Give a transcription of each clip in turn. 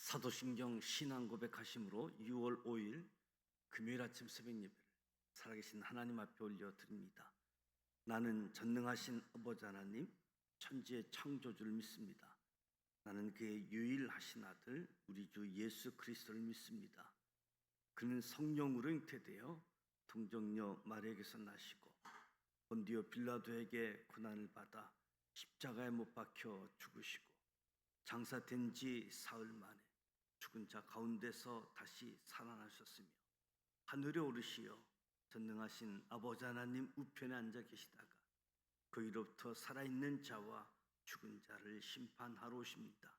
사도신경 신앙 고백하심으로 6월 5일 금요일 아침 새벽 예배를 살아계신 하나님 앞에 올려드립니다. 나는 전능하신 아버지 하나님, 천지의 창조주를 믿습니다. 나는 그의 유일하신 아들 우리 주 예수 그리스도를 믿습니다. 그는 성령으로 잉태되어 동정녀 마리아에게서 나시고 본디오 빌라도에게 고난을 받아 십자가에 못 박혀 죽으시고 장사된 지 사흘 만에 죽은 자 가운데서 다시 살아나셨으며 하늘에 오르시어 전능하신 아버지 하나님 우편에 앉아 계시다가 거기로부터 살아있는 자와 죽은 자를 심판하러 오십니다.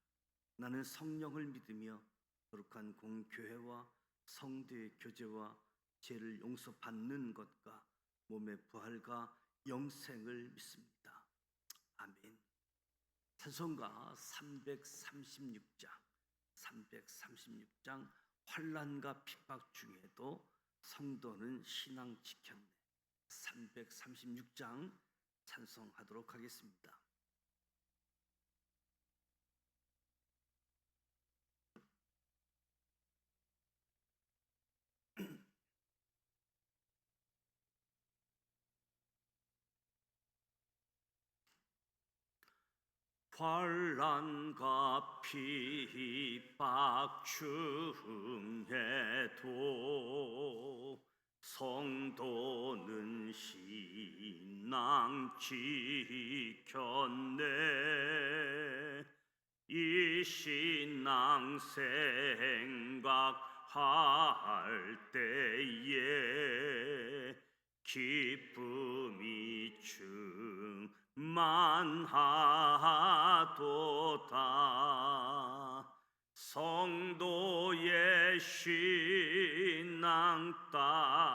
나는 성령을 믿으며 거룩한 공교회와 성도의 교제와 죄를 용서받는 것과 몸의 부활과 영생을 믿습니다. 아멘. 찬송가 336장 환난과 핍박 중에도 성도는 신앙 지켰네. 336장 찬송하도록 하겠습니다. 환난과 핍박 중에도 성도는 신앙 지켰네. 이 신앙 생각할 때에 기쁨이 충만하도다. 성도의 신앙 따라서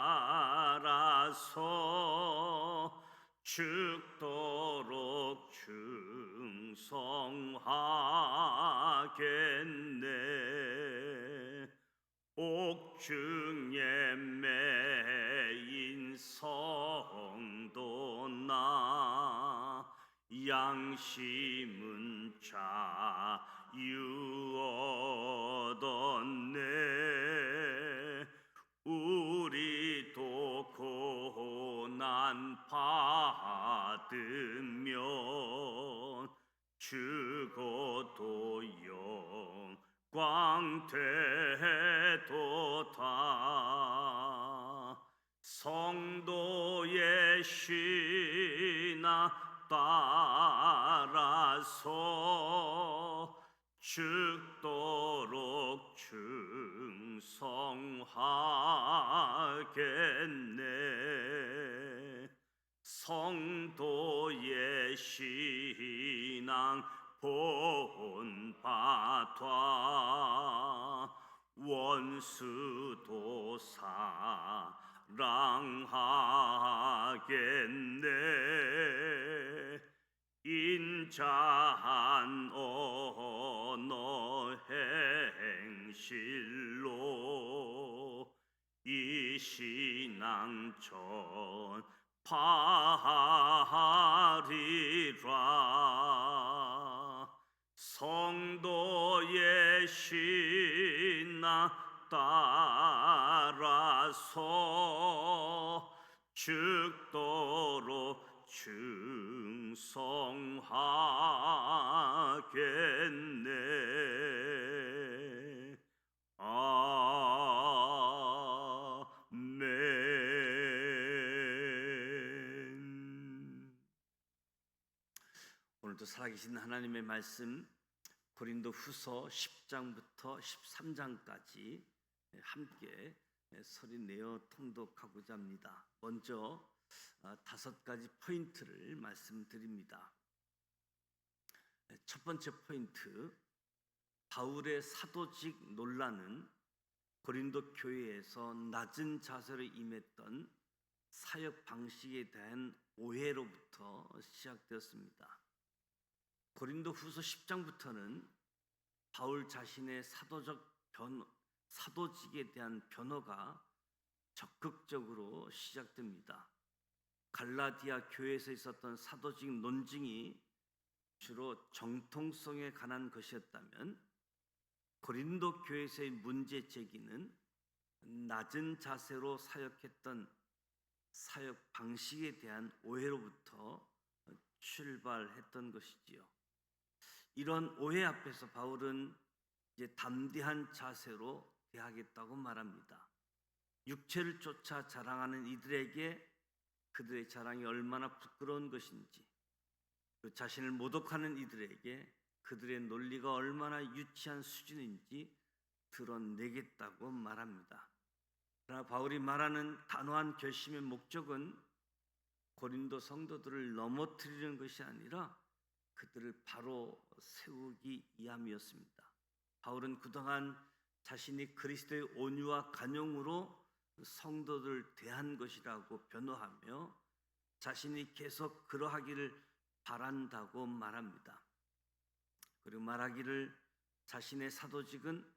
죽도록 충성하겠네. 옥중에 매인 성도나 양심은 자유 얻었네. 우리도 고난 받으면 죽어도 영광 되도다. 성도의 신앙 따라서 죽도록 충성하겠네. 성도의 신앙 본받아 원수도 사랑하겠네. 인자한 언어 행실로 이 신앙 전파하리라. 성도의 신앙 따라서 죽도록 충성하겠네. 아멘. 오늘도 살아계신 하나님의 말씀 고린도후서 10장부터 13장까지 함께 소리내어 통독하고자 합니다. 먼저 5가지 포인트를 말씀드립니다. 첫 번째 포인트, 바울의 사도직 논란은 고린도 교회에서 낮은 자세로 임했던 사역 방식에 대한 오해로부터 시작되었습니다. 고린도후서 10장부터는 바울 자신의 사도직에 대한 변호가 적극적으로 시작됩니다. 갈라디아 교회에서 있었던 사도직 논증이 주로 정통성에 관한 것이었다면 고린도 교회에서의 문제 제기는 낮은 자세로 사역했던 사역 방식에 대한 오해로부터 출발했던 것이지요. 이런 오해 앞에서 바울은 이제 담대한 자세로 대하겠다고 말합니다. 육체를 쫓아 자랑하는 이들에게 그들의 자랑이 얼마나 부끄러운 것인지, 그 자신을 모독하는 이들에게 그들의 논리가 얼마나 유치한 수준인지 드러내겠다고 말합니다. 그러나 바울이 말하는 단호한 결심의 목적은 고린도 성도들을 넘어뜨리는 것이 아니라 그들을 바로 세우기 위함이었습니다. 바울은 그동안 자신이 그리스도의 온유와 간용으로 성도들을 대한 것이라고 변호하며 자신이 계속 그러하기를 바란다고 말합니다. 그리고 말하기를 자신의 사도직은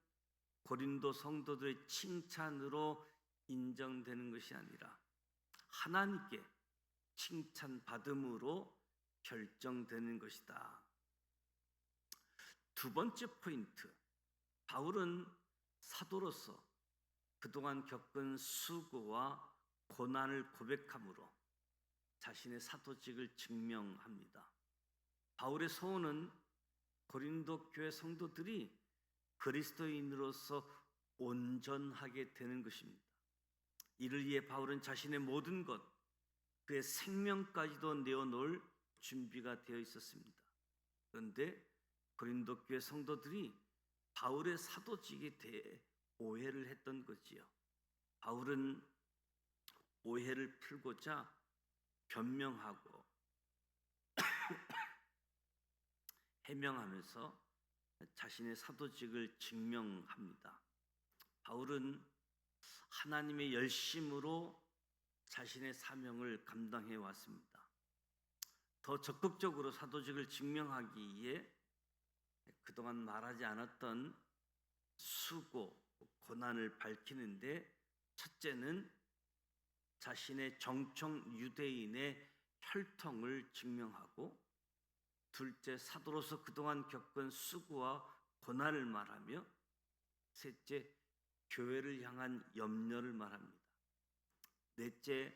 고린도 성도들의 칭찬으로 인정되는 것이 아니라 하나님께 칭찬받음으로 결정되는 것이다. 두 번째 포인트, 바울은 사도로서 그동안 겪은 수고와 고난을 고백함으로 자신의 사도직을 증명합니다. 바울의 소원은 고린도 교회 성도들이 그리스도인으로서 온전하게 되는 것입니다. 이를 위해 바울은 자신의 모든 것, 그의 생명까지도 내어놓을 준비가 되어 있었습니다. 그런데 고린도 교회 성도들이 바울의 사도직에 대해 오해를 했던 거지요. 바울은 오해를 풀고자 변명하고 해명하면서 자신의 사도직을 증명합니다. 바울은 하나님의 열심으로 자신의 사명을 감당해 왔습니다. 더 적극적으로 사도직을 증명하기 위해 그동안 말하지 않았던 수고, 고난을 밝히는데, 첫째는 자신의 정청 유대인의 혈통을 증명하고, 둘째 사도로서 그동안 겪은 수고와 고난을 말하며, 셋째 교회를 향한 염려를 말합니다. 넷째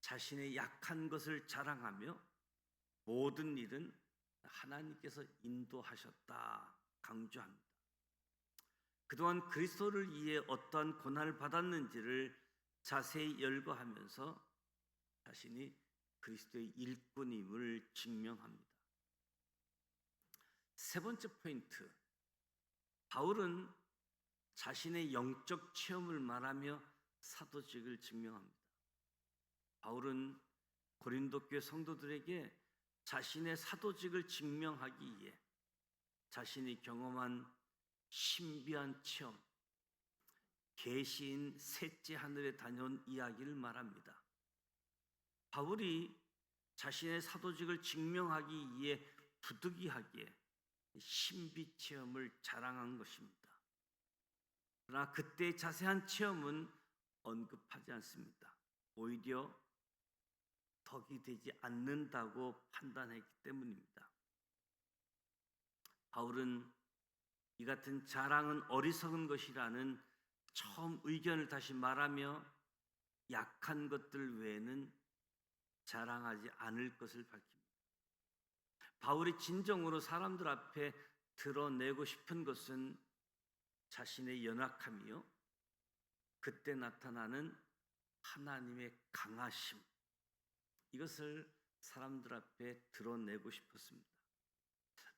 자신의 약한 것을 자랑하며 모든 일은 하나님께서 인도하셨다 강조합니다. 그동안 그리스도를 위해 어떠한 고난을 받았는지를 자세히 열거하면서 자신이 그리스도의 일꾼임을 증명합니다. 세 번째 포인트, 바울은 자신의 영적 체험을 말하며 사도직을 증명합니다. 바울은 고린도 교회 성도들에게 자신의 사도직을 증명하기 위해 자신이 경험한 신비한 체험, 계시인 셋째 하늘에 다녀온 이야기를 말합니다. 바울이 자신의 사도직을 증명하기 위해 부득이하게 신비 체험을 자랑한 것입니다. 그러나 그때의 자세한 체험은 언급하지 않습니다. 오히려 덕이 되지 않는다고 판단했기 때문입니다. 바울은 이 같은 자랑은 어리석은 것이라는 처음 의견을 다시 말하며 약한 것들 외에는 자랑하지 않을 것을 밝힙니다. 바울이 진정으로 사람들 앞에 드러내고 싶은 것은 자신의 연약함이요, 그때 나타나는 하나님의 강하심, 이것을 사람들 앞에 드러내고 싶었습니다.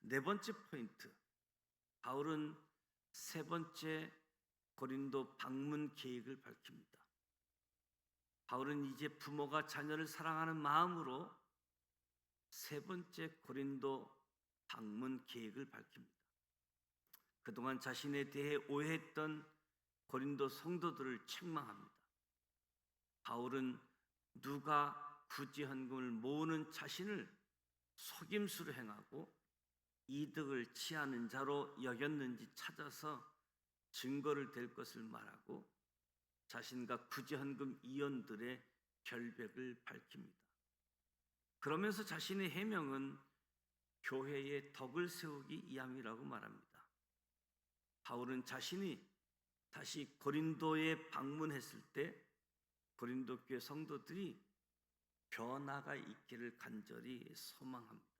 네 번째 포인트, 바울은 세 번째 고린도 방문 계획을 밝힙니다. 바울은 이제 부모가 자녀를 사랑하는 마음으로 세 번째 고린도 방문 계획을 밝힙니다. 그동안 자신에 대해 오해했던 고린도 성도들을 책망합니다. 바울은 누가 부지헌금을 모으는 자신을 속임수로 행하고 이득을 취하는 자로 여겼는지 찾아서 증거를 댈 것을 말하고 자신과 부지헌금 이원들의 결백을 밝힙니다. 그러면서 자신의 해명은 교회의 덕을 세우기 위함이라고 말합니다. 바울은 자신이 다시 고린도에 방문했을 때 고린도 교회 성도들이 변화가 있기를 간절히 소망합니다.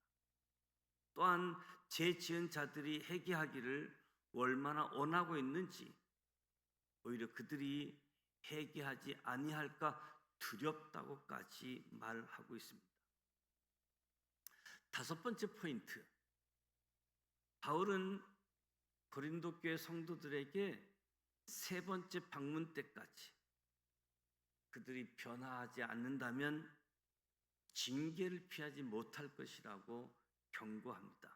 또한 죄 지은 자들이 회개하기를 얼마나 원하고 있는지, 오히려 그들이 회개하지 아니할까 두렵다고까지 말하고 있습니다. 다섯 번째 포인트, 바울은 고린도 교회 성도들에게 세 번째 방문 때까지 그들이 변화하지 않는다면 징계를 피하지 못할 것이라고 경고합니다.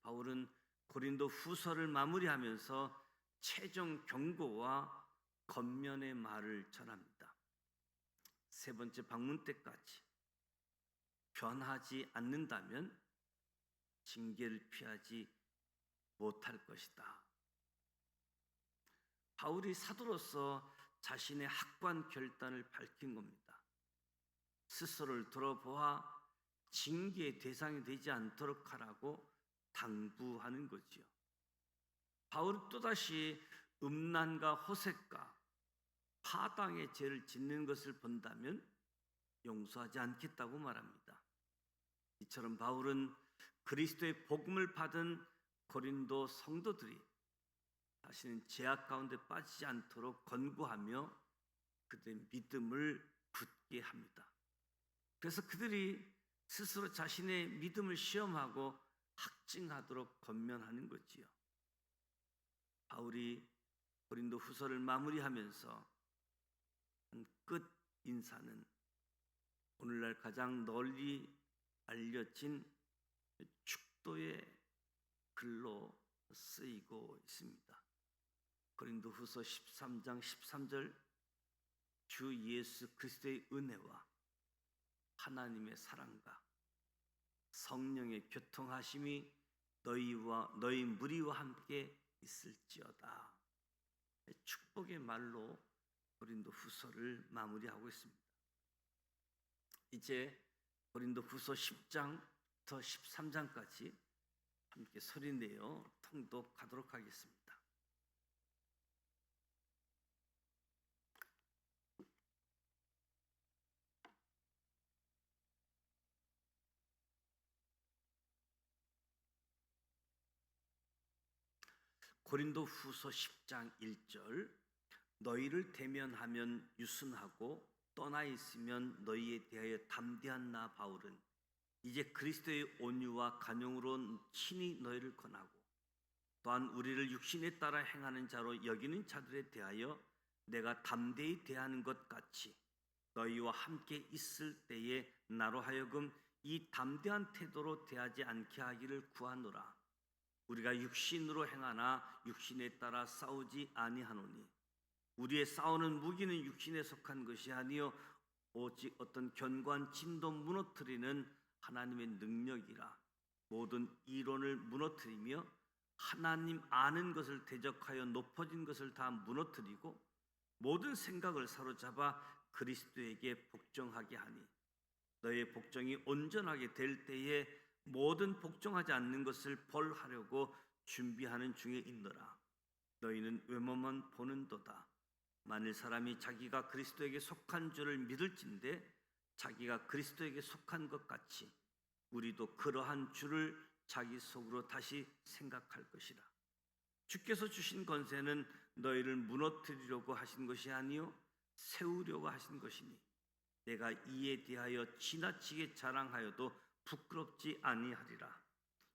바울은 고린도 후서를 마무리하면서 최종 경고와 권면의 말을 전합니다. 세 번째 방문 때까지 변하지 않는다면 징계를 피하지 못할 것이다. 바울이 사도로서 자신의 확고한 결단을 밝힌 겁니다. 스스로를 돌아보아 징계의 대상이 되지 않도록 하라고 당부하는 거지요. 바울은 또다시 음란과 호색과 파당의 죄를 짓는 것을 본다면 용서하지 않겠다고 말합니다. 이처럼 바울은 그리스도의 복음을 받은 고린도 성도들이 다시는 죄악 가운데 빠지지 않도록 권고하며 그들의 믿음을 굳게 합니다. 그래서 그들이 스스로 자신의 믿음을 시험하고 확증하도록 권면하는 거지요. 바울이 고린도 후서를 마무리하면서 끝 인사는 오늘날 가장 널리 알려진 축도의 글로 쓰이고 있습니다. 고린도 후서 13장 13절, 주 예수 그리스도의 은혜와 하나님의 사랑과 성령의 교통하심이 너희와 너희 무리와 함께 있을지어다. 축복의 말로 고린도 후서를 마무리하고 있습니다. 이제 고린도 후서 10장부터 13장까지 함께 소리내어 통독하도록 하겠습니다. 고린도 후서 10장 1절, 너희를 대면하면 유순하고 떠나 있으면 너희에 대하여 담대한 나 바울은 이제 그리스도의 온유와 간용으로 친히 너희를 권하고 또한 우리를 육신에 따라 행하는 자로 여기는 자들에 대하여 내가 담대히 대하는 것 같이 너희와 함께 있을 때에 나로 하여금 이 담대한 태도로 대하지 않게 하기를 구하노라. 우리가 육신으로 행하나 육신에 따라 싸우지 아니하노니 우리의 싸우는 무기는 육신에 속한 것이 아니요 오직 어떤 견고한 진도 무너뜨리는 하나님의 능력이라. 모든 이론을 무너뜨리며 하나님 아는 것을 대적하여 높아진 것을 다 무너뜨리고 모든 생각을 사로잡아 그리스도에게 복종하게 하니 너의 복종이 온전하게 될 때에 모든 복종하지 않는 것을 벌하려고 준비하는 중에 있노라. 너희는 외모만 보는도다. 만일 사람이 자기가 그리스도에게 속한 줄을 믿을진대 자기가 그리스도에게 속한 것 같이 우리도 그러한 줄을 자기 속으로 다시 생각할 것이라. 주께서 주신 권세는 너희를 무너뜨리려고 하신 것이 아니요 세우려고 하신 것이니 내가 이에 대하여 지나치게 자랑하여도 부끄럽지 아니하리라.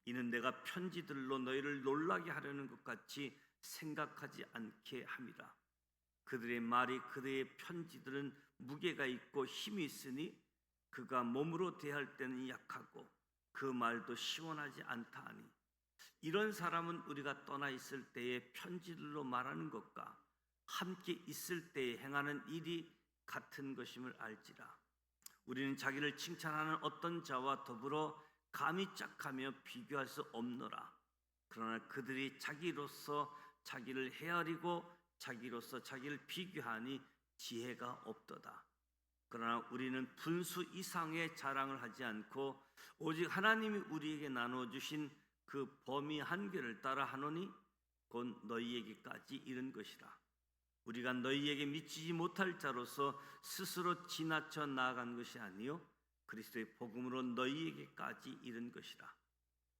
이는 내가 편지들로 너희를 놀라게 하려는 것 같이 생각하지 않게 함이라. 그들의 말이 그들의 편지들은 무게가 있고 힘이 있으니 그가 몸으로 대할 때는 약하고 그 말도 시원하지 않다 하니 이런 사람은 우리가 떠나 있을 때에 편지들로 말하는 것과 함께 있을 때에 행하는 일이 같은 것임을 알지라. 우리는 자기를 칭찬하는 어떤 자와 더불어 감히 짝하며 비교할 수 없노라. 그러나 그들이 자기로서 자기를 헤아리고 자기로서 자기를 비교하니 지혜가 없도다. 그러나 우리는 분수 이상의 자랑을 하지 않고 오직 하나님이 우리에게 나눠주신 그 범위 한계를 따라 하노니 곧 너희에게까지 이른 것이라. 우리가 너희에게 미치지 못할 자로서 스스로 지나쳐 나아간 것이 아니요 그리스도의 복음으로 너희에게까지 이른 것이라.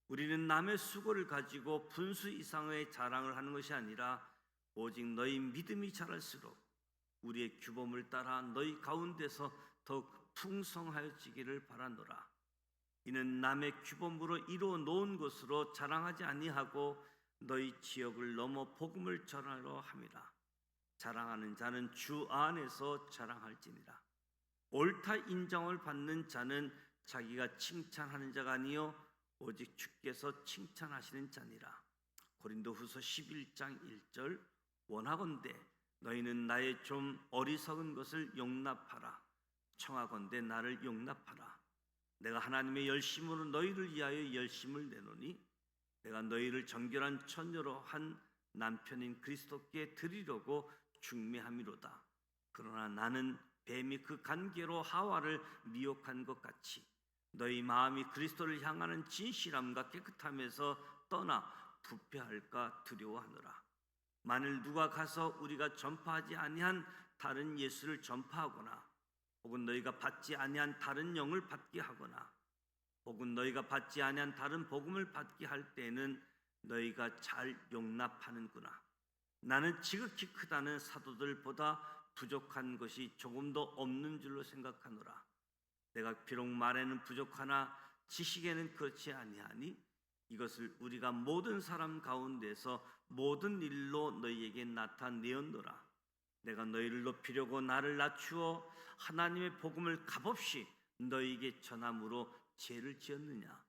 우리는 남의 수고를 가지고 분수 이상의 자랑을 하는 것이 아니라 오직 너희 믿음이 자랄수록 우리의 규범을 따라 너희 가운데서 더욱 풍성하여지기를 바라노라. 이는 남의 규범으로 이루어 놓은 것으로 자랑하지 아니하고 너희 지역을 넘어 복음을 전하려 함이라. 자랑하는 자는 주 안에서 자랑할지니라. 옳다 인정을 받는 자는 자기가 칭찬하는 자가 아니요 오직 주께서 칭찬하시는 자니라. 고린도후서 11장 1절. 원하건대 너희는 나의 좀 어리석은 것을 용납하라. 청하건대 나를 용납하라. 내가 하나님의 열심으로 너희를 위하여 열심을 내노니 내가 너희를 정결한 처녀로 한 남편인 그리스도께 드리려고 중매함이로다. 그러나 나는 뱀이 그 간계로 하와를 미혹한 것 같이 너희 마음이 그리스도를 향하는 진실함과 깨끗함에서 떠나 부패할까 두려워하노라. 만일 누가 가서 우리가 전파하지 아니한 다른 예수를 전파하거나 혹은 너희가 받지 아니한 다른 영을 받게 하거나 혹은 너희가 받지 아니한 다른 복음을 받게 할 때에는 너희가 잘 용납하는구나. 나는 지극히 크다는 사도들보다 부족한 것이 조금도 없는 줄로 생각하노라. 내가 비록 말에는 부족하나 지식에는 그렇지 아니하니 이것을 우리가 모든 사람 가운데서 모든 일로 너희에게 나타내었노라. 내가 너희를 높이려고 나를 낮추어 하나님의 복음을 값없이 너희에게 전함으로 죄를 지었느냐?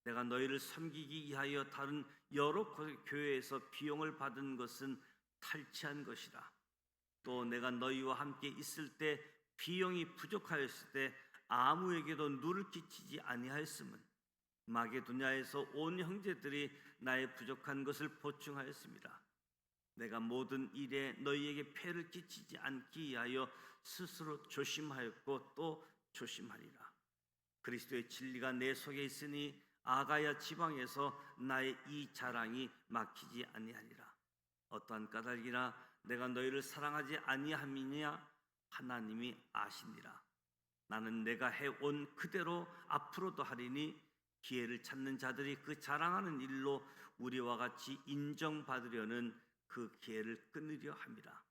내가 너희를 섬기기 위하여 다른 여러 교회에서 비용을 받은 것은 탈취한 것이라. 또 내가 너희와 함께 있을 때 비용이 부족하였을 때 아무에게도 누를 끼치지 아니하였음은 마게도냐에서 온 형제들이 나의 부족한 것을 보충하였습니다. 내가 모든 일에 너희에게 폐를 끼치지 않기 위하여 스스로 조심하였고 또 조심하리라. 그리스도의 진리가 내 속에 있으니 아가야 지방에서 나의 이 자랑이 막히지 아니하리라. 어떠한 까닭이나 내가 너희를 사랑하지 아니함이냐 하나님이 아시니라. 나는 내가 해온 그대로 앞으로도 하리니 기회를 찾는 자들이 그 자랑하는 일로 우리와 같이 인정받으려는 그 기회를 끊으려 함이라.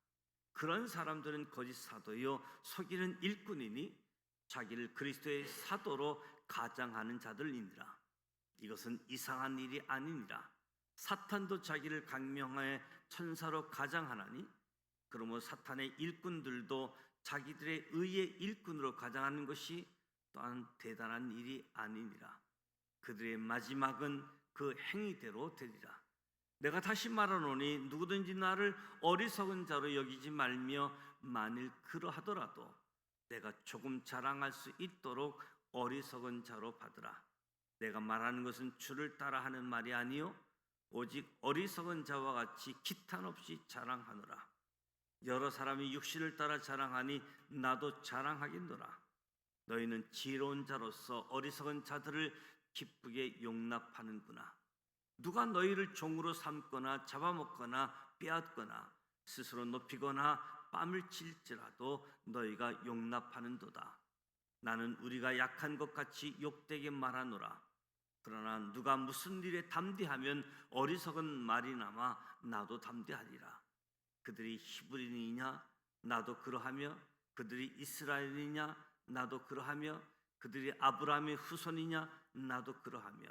그런 사람들은 거짓 사도요 속이는 일꾼이니 자기를 그리스도의 사도로 가장하는 자들이니라. 이것은 이상한 일이 아니니라. 사탄도 자기를 강명하여 천사로 가장하나니 그러므로 사탄의 일꾼들도 자기들의 의의 일꾼으로 가장하는 것이 또한 대단한 일이 아니니라. 그들의 마지막은 그 행위대로 되리라. 내가 다시 말하노니 누구든지 나를 어리석은 자로 여기지 말며 만일 그러하더라도 내가 조금 자랑할 수 있도록 어리석은 자로 받으라. 내가 말하는 것은 주를 따라 하는 말이 아니요 오직 어리석은 자와 같이 기탄 없이 자랑하노라. 여러 사람이 육신을 따라 자랑하니 나도 자랑하겠노라. 너희는 지혜로운 자로서 어리석은 자들을 기쁘게 용납하는구나. 누가 너희를 종으로 삼거나 잡아먹거나 빼앗거나 스스로 높이거나 뺨을 칠지라도 너희가 용납하는도다. 나는 우리가 약한 것 같이 욕되게 말하노라. 그러나 누가 무슨 일에 담대하면 어리석은 말이나마 나도 담대하리라. 그들이 히브리인이냐 나도 그러하며 그들이 이스라엘이냐 나도 그러하며 그들이 아브라함의 후손이냐 나도 그러하며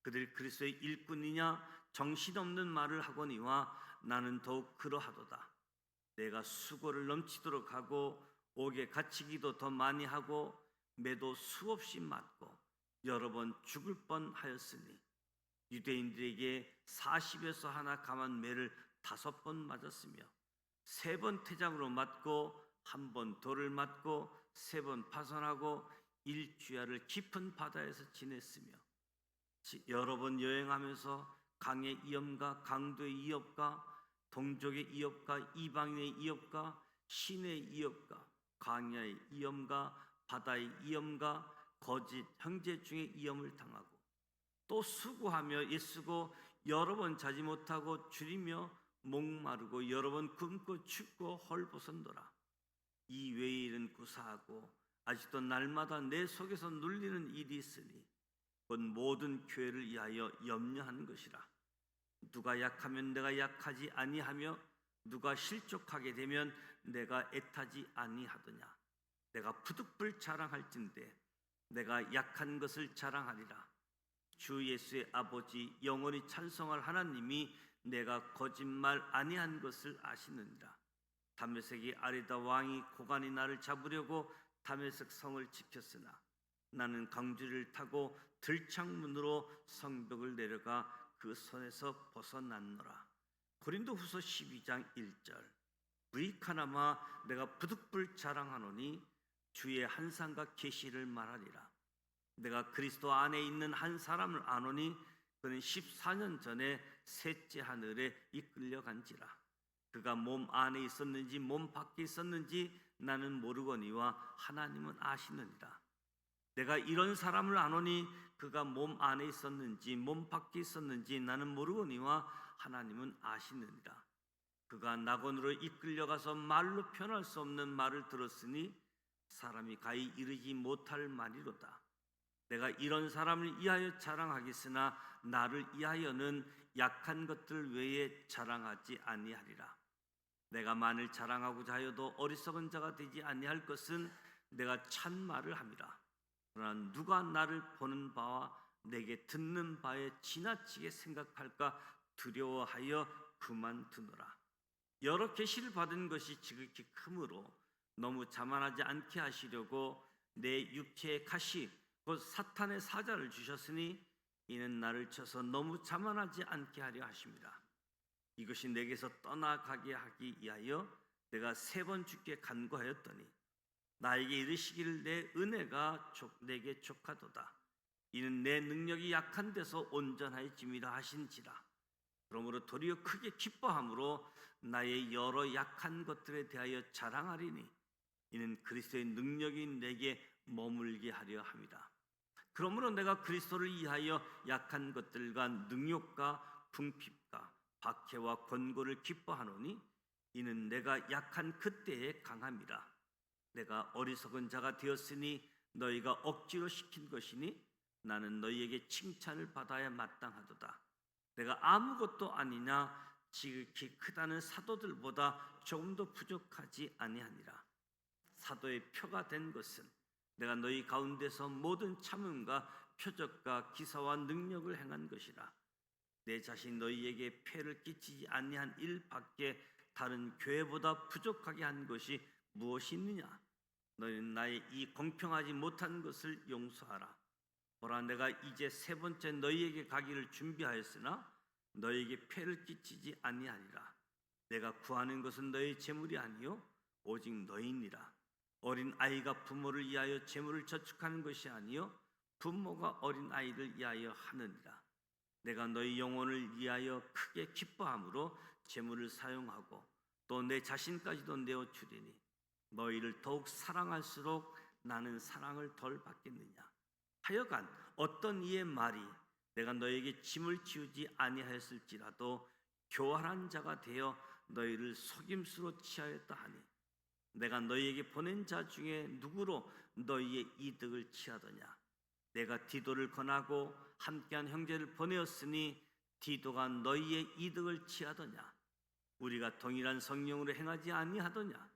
그들이 그리스도의 일꾼이냐 정신없는 말을 하거니와 나는 더욱 그러하도다. 내가 수고를 넘치도록 하고 옥에 갇히기도 더 많이 하고 매도 수없이 맞고 여러 번 죽을 뻔하였으니 유대인들에게 40에서 하나 감한 매를 5번 맞았으며 3번 태장으로 맞고 1번 돌을 맞고 3번 파손하고 일주야를 깊은 바다에서 지냈으며 여러 번 여행하면서 강의 위험과 강도의 위협과 동족의 위협과 이방인의 위협과 신의 위협과 광야의 위험과 바다의 위험과 거짓 형제 중의 위험을 당하고 또 수고하며 애쓰고 여러 번 자지 못하고 줄이며 목마르고 여러 번 굶고 춥고 헐벗었노라. 이 외의 일은 구사하고 아직도 날마다 내 속에서 눌리는 일이 있으니 곧 모든 교회를 위하여 염려하는 것이라. 누가 약하면 내가 약하지 아니하며 누가 실족하게 되면 내가 애타지 아니하더냐. 내가 부득불 자랑할진대 내가 약한 것을 자랑하리라. 주 예수의 아버지 영원히 찬송할 하나님이 내가 거짓말 아니한 것을 아시느니라. 다메섹의 아리다 왕이 고간이 나를 잡으려고 다메섹 성을 지켰으나 나는 강주리를 타고 들창문으로 성벽을 내려가 그 손에서 벗어났노라. 고린도후서 12장 1절. 무익하나마 내가 부득불 자랑하노니 주의 한상과 계시를 말하리라. 내가 그리스도 안에 있는 한 사람을 아노니 그는 14년 전에 셋째 하늘에 이끌려간지라. 그가 몸 안에 있었는지 몸 밖에 있었는지 나는 모르거니와 하나님은 아시느니라. 내가 이런 사람을 아노니 그가 몸 안에 있었는지 몸 밖에 있었는지 나는 모르거니와 하나님은 아시느니라. 그가 낙원으로 이끌려가서 말로 표현할 수 없는 말을 들었으니 사람이 가히 이르지 못할 말이로다. 내가 이런 사람을 위하여 자랑하겠으나 나를 위하여는 약한 것들 외에 자랑하지 아니하리라. 내가 만일 자랑하고자 하여도 어리석은 자가 되지 아니할 것은 내가 참말을 함이라. 그러나 누가 나를 보는 바와 내게 듣는 바에 지나치게 생각할까 두려워하여 그만두노라. 여러 계시를 받은 것이 지극히 크므로 너무 자만하지 않게 하시려고 내 육체의 가시 곧 사탄의 사자를 주셨으니 이는 나를 쳐서 너무 자만하지 않게 하려 하십니다. 이것이 내게서 떠나가게 하기 위하여 내가 3번 주께 간구하였더니 나에게 이르시기를 내 은혜가 내게 족하도다. 이는 내 능력이 약한 데서 온전하여짐이라 하신지라. 그러므로 도리어 크게 기뻐함으로 나의 여러 약한 것들에 대하여 자랑하리니 이는 그리스도의 능력이 내게 머물게 하려 함이라. 그러므로 내가 그리스도를 위하여 약한 것들과 능욕과 궁핍과 박해와 권고를 기뻐하노니 이는 내가 약한 그때에 강함이라. 내가 어리석은 자가 되었으니 너희가 억지로 시킨 것이니 나는 너희에게 칭찬을 받아야 마땅하도다. 내가 아무것도 아니냐 지극히 크다는 사도들보다 조금 더 부족하지 아니하니라. 사도의 표가 된 것은 내가 너희 가운데서 모든 참음과 표적과 기사와 능력을 행한 것이라. 내 자신 너희에게 폐를 끼치지 아니한 일 밖에 다른 교회보다 부족하게 한 것이 무엇이 있느냐? 너희는 나의 이 공평하지 못한 것을 용서하라. 보라, 내가 이제 3번째 너희에게 가기를 준비하였으나 너희에게 폐를 끼치지 아니하리라. 내가 구하는 것은 너희 재물이 아니요 오직 너희니라. 어린 아이가 부모를 위하여 재물을 저축하는 것이 아니요 부모가 어린 아이를 위하여 하느니라. 내가 너희 영혼을 위하여 크게 기뻐함으로 재물을 사용하고 또 내 자신까지도 내어 주리니 너희를 더욱 사랑할수록 나는 사랑을 덜 받겠느냐. 하여간 어떤 이의 말이 내가 너에게 짐을 지우지 아니하였을지라도 교활한 자가 되어 너희를 속임수로 취하였다 하니 내가 너희에게 보낸 자 중에 누구로 너희의 이득을 취하더냐. 내가 디도를 권하고 함께한 형제를 보내었으니 디도가 너희의 이득을 취하더냐. 우리가 동일한 성령으로 행하지 아니하더냐.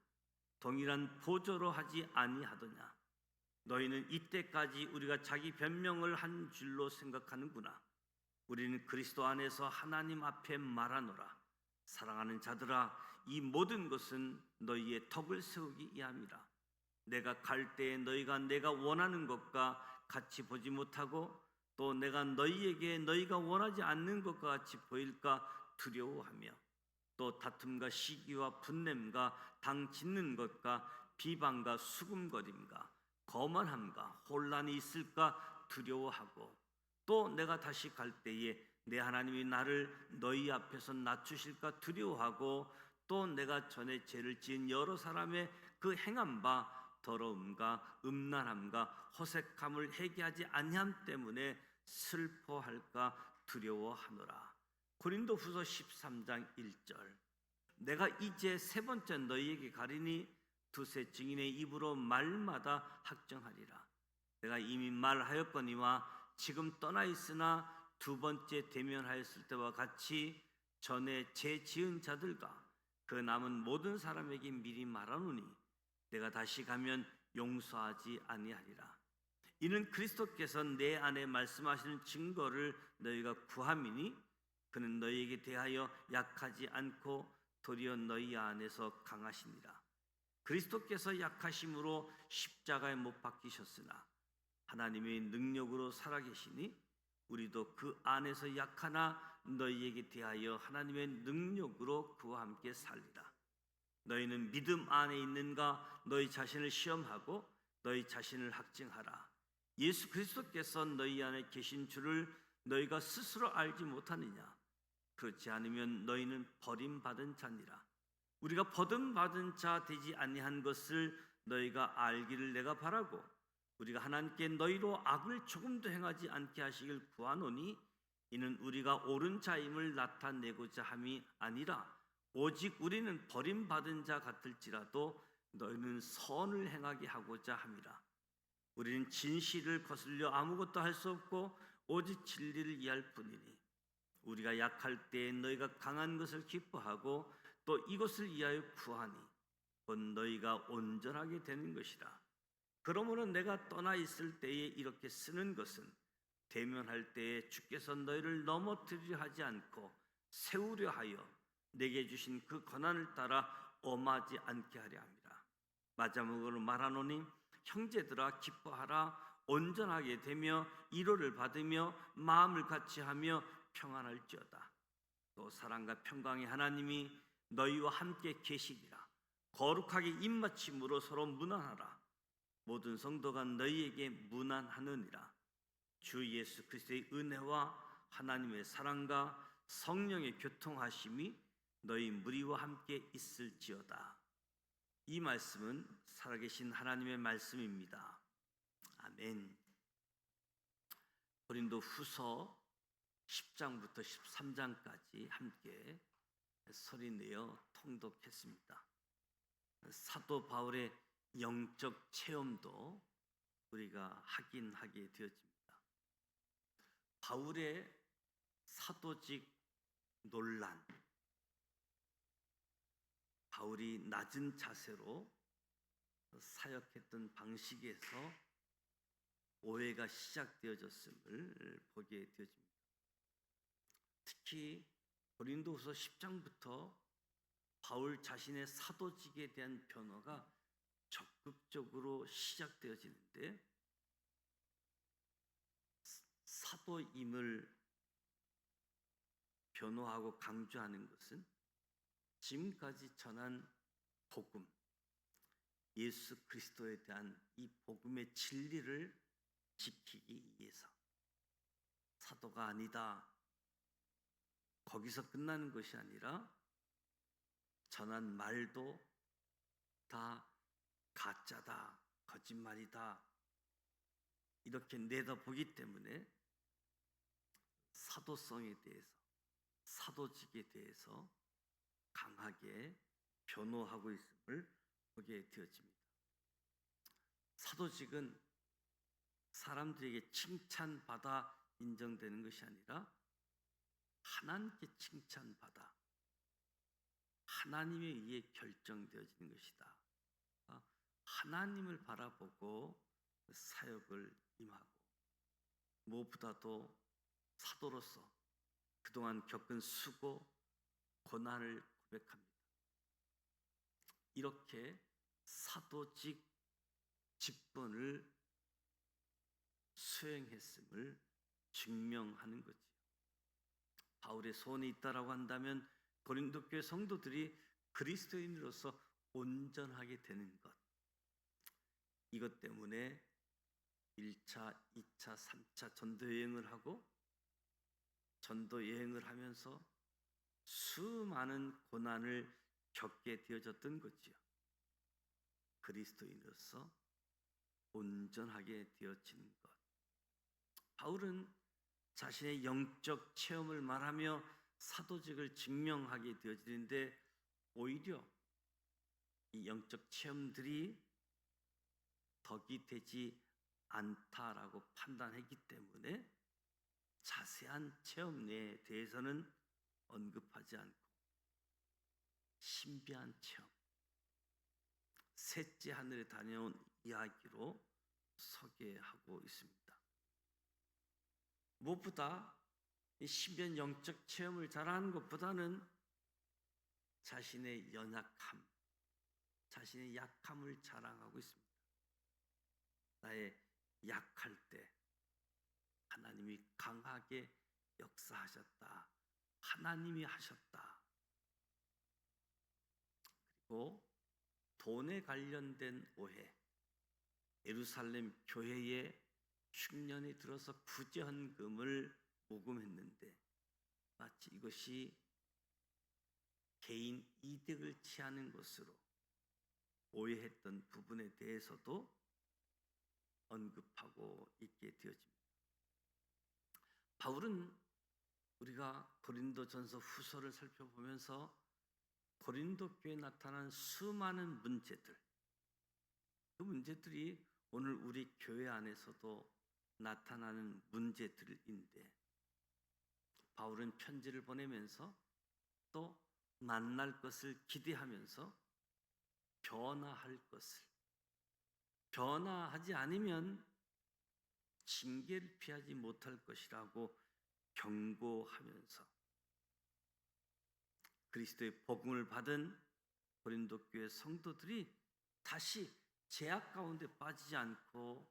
동일한 보조로 하지 아니하더냐. 너희는 이때까지 우리가 자기 변명을 한 줄로 생각하는구나. 우리는 그리스도 안에서 하나님 앞에 말하노라. 사랑하는 자들아, 이 모든 것은 너희의 덕을 세우기 위함이라. 내가 갈 때에 너희가 내가 원하는 것과 같이 보지 못하고 또 내가 너희에게 너희가 원하지 않는 것과 같이 보일까 두려워하며 또 다툼과 시기와 분냄과 당 짓는 것과 비방과 수금거림과 거만함과 혼란이 있을까 두려워하고 또 내가 다시 갈 때에 내 하나님이 나를 너희 앞에서 낮추실까 두려워하고 또 내가 전에 죄를 지은 여러 사람의 그 행한 바 더러움과 음란함과 허색함을 회개하지 아니함 때문에 슬퍼할까 두려워하노라. 고린도후서 13장 1절 내가 이제 세 번째 너희에게 가리니 두세 증인의 입으로 말마다 확정하리라. 내가 이미 말하였거니와 지금 떠나 있으나 두 번째 대면하였을 때와 같이 전에 제 지은 자들과 그 남은 모든 사람에게 미리 말하노니 내가 다시 가면 용서하지 아니하리라. 이는 그리스도께서 내 안에 말씀하시는 증거를 너희가 구함이니 그는 너희에게 대하여 약하지 않고 도리어 너희 안에서 강하시니라. 그리스도께서 약하심으로 십자가에 못 박히셨으나 하나님의 능력으로 살아계시니 우리도 그 안에서 약하나 너희에게 대하여 하나님의 능력으로 그와 함께 살리라. 너희는 믿음 안에 있는가 너희 자신을 시험하고 너희 자신을 확증하라. 예수 그리스도께서 너희 안에 계신 줄을 너희가 스스로 알지 못하느냐? 그렇지 않으면 너희는 버림받은 자니라. 우리가 버림받은 자 되지 아니한 것을 너희가 알기를 내가 바라고 우리가 하나님께 너희로 악을 조금도 행하지 않게 하시길 구하노니 이는 우리가 옳은 자임을 나타내고자 함이 아니라 오직 우리는 버림받은 자 같을지라도 너희는 선을 행하게 하고자 함이라. 우리는 진실을 거슬려 아무것도 할 수 없고 오직 진리를 이해할 뿐이니 우리가 약할 때에 너희가 강한 것을 기뻐하고 또 이것을 위하여 구하니 곧 너희가 온전하게 되는 것이라. 그러므로 내가 떠나 있을 때에 이렇게 쓰는 것은 대면할 때에 주께서 너희를 넘어뜨리려 하지 않고 세우려 하여 내게 주신 그 권한을 따라 엄하지 않게 하려 함이라. 마지막으로 말하노니 형제들아 기뻐하라. 온전하게 되며 위로를 받으며 마음을 같이하며 평안할지어다. 또 사랑과 평강의 하나님이 너희와 함께 계시리라. 거룩하게 입맞춤으로 서로 문안하라. 모든 성도가 너희에게 문안하느니라. 주 예수 그리스도의 은혜와 하나님의 사랑과 성령의 교통하심이 너희 무리와 함께 있을지어다. 이 말씀은 살아계신 하나님의 말씀입니다. 아멘. 고린도후서 10장부터 13장까지 함께 소리내어 통독했습니다. 사도 바울의 영적 체험도 우리가 하게 되었습니다. 바울의 사도직 논란, 바울이 낮은 자세로 사역했던 방식에서 오해가 시작되어졌음을 보게 되어집니다. 특히 고린도후서 10장부터 바울 자신의 사도직에 대한 변화가 적극적으로 시작되어지는데 사도임을 변호하고 강조하는 것은 지금까지 전한 복음, 예수 그리스도에 대한 이 복음의 진리를 지키기 위해서 사도가 아니다. 거기서 끝나는 것이 아니라 전한 말도 다 가짜다, 거짓말이다 이렇게 내다보기 때문에 사도성에 대해서, 사도직에 대해서 강하게 변호하고 있음을 보게 되어집니다. 사도직은 사람들에게 칭찬받아 인정되는 것이 아니라 하나님께 칭찬받아 하나님에 의해 결정되어지는 것이다. 하나님을 바라보고 사역을 임하고 무엇보다도 사도로서 그동안 겪은 수고, 고난을 고백합니다. 이렇게 사도직 직분을 수행했음을 증명하는 거지. 바울의 소원이 있다라고 한다면 고린도 교회 성도들이 그리스도인으로서 온전하게 되는 것. 이것 때문에 1차, 2차, 3차 전도 여행을 하고 전도 여행을 하면서 수많은 고난을 겪게 되어졌던 거지요. 그리스도인으로서 온전하게 되어지는 것. 바울은 자신의 영적 체험을 말하며 사도직을 증명하게 되어지는데 오히려 이 영적 체험들이 덕이 되지 않다라고 판단했기 때문에 자세한 체험에 대해서는 언급하지 않고 신비한 체험, 셋째 하늘에 다녀온 이야기로 소개하고 있습니다. 무엇보다 이 신비한 영적 체험을 잘하는 것보다는 자신의 연약함, 자신의 약함을 자랑하고 있습니다. 나의 약할 때 하나님이 강하게 역사하셨다. 하나님이 하셨다. 그리고 돈에 관련된 오해, 예루살렘 교회에 흉년이 들어서 구제헌금을 모금했는데 마치 이것이 개인 이득을 취하는 것으로 오해했던 부분에 대해서도 언급하고 있게 되어집니다. 바울은 우리가 고린도전서 후서를 살펴보면서 고린도 교회에 나타난 수많은 문제들, 그 문제들이 오늘 우리 교회 안에서도 나타나는 문제들인데 바울은 편지를 보내면서 또 만날 것을 기대하면서 변화할 것을, 변화하지 않으면 징계를 피하지 못할 것이라고 경고하면서 그리스도의 복음을 받은 고린도 교회 성도들이 다시 죄악 가운데 빠지지 않고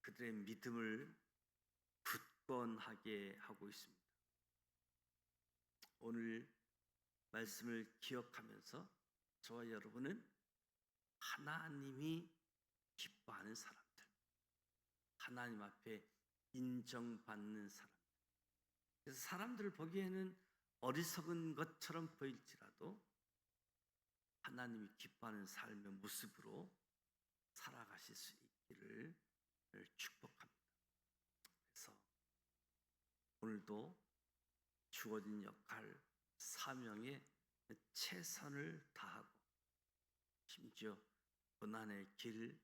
그들의 믿음을 굳건하게 하고 있습니다. 오늘 말씀을 기억하면서 저와 여러분은 하나님이 기뻐하는 사람들, 하나님 앞에 인정받는 사람들, 그래서 사람들을 보기에는 어리석은 것처럼 보일지라도 하나님이 기뻐하는 삶의 모습으로 살아가실 수 있기를 축복합니다. 그래서 오늘도 주어진 역할, 사명에 최선을 다하고 심지어 고난의 길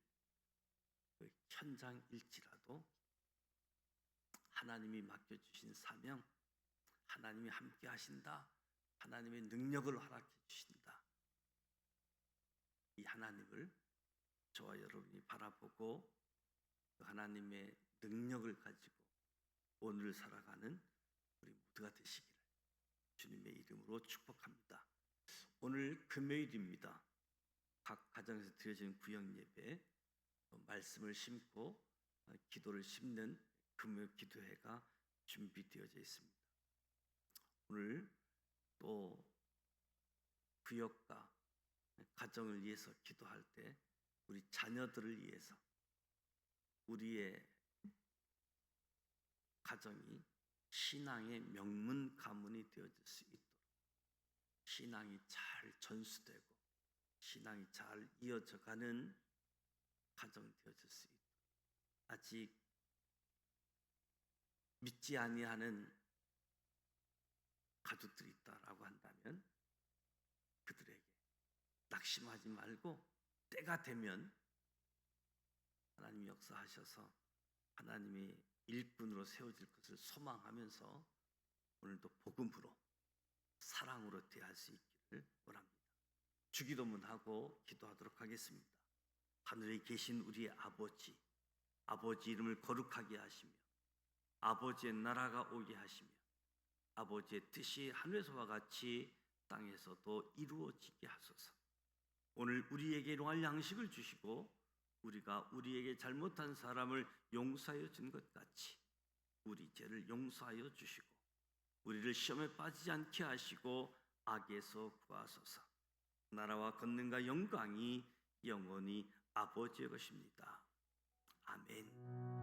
현장일지라도 하나님이 맡겨주신 사명, 하나님이 함께 하신다, 하나님의 능력을 허락해 주신다, 이 하나님을 저와 여러분이 바라보고 그 하나님의 능력을 가지고 오늘을 살아가는 우리 모두가 되시기를 주님의 이름으로 축복합니다. 오늘 금요일입니다. 각 가정에서 드려지는 구역 예배, 말씀을 심고 기도를 심는 금요 기도회가 준비되어져 있습니다. 오늘 또 구역과 가정을 위해서 기도할 때 우리 자녀들을 위해서 우리의 가정이 신앙의 명문 가문이 되어질 수 있도록 신앙이 잘 전수되고 신앙이 잘 이어져가는 가정 되어질 수 있도록 아직 믿지 아니하는 가족들이 있다라고 한다면 그들에게 낙심하지 말고 때가 되면 하나님이 역사하셔서 하나님의 일꾼으로 세워질 것을 소망하면서 오늘도 복음으로 사랑으로 대할 수 있기를 원합니다. 주기도문하고 기도하도록 하겠습니다. 하늘에 계신 우리의 아버지, 아버지 이름을 거룩하게 하시며 아버지의 나라가 오게 하시며 아버지의 뜻이 하늘에서와 같이 땅에서도 이루어지게 하소서. 오늘 우리에게 일용할 양식을 주시고 우리가 우리에게 잘못한 사람을 용서하여 준 것 같이 우리 죄를 용서하여 주시고 우리를 시험에 빠지지 않게 하시고 악에서 구하소서. 나라와 권능과 영광이 영원히 아버지의 것입니다. 아멘.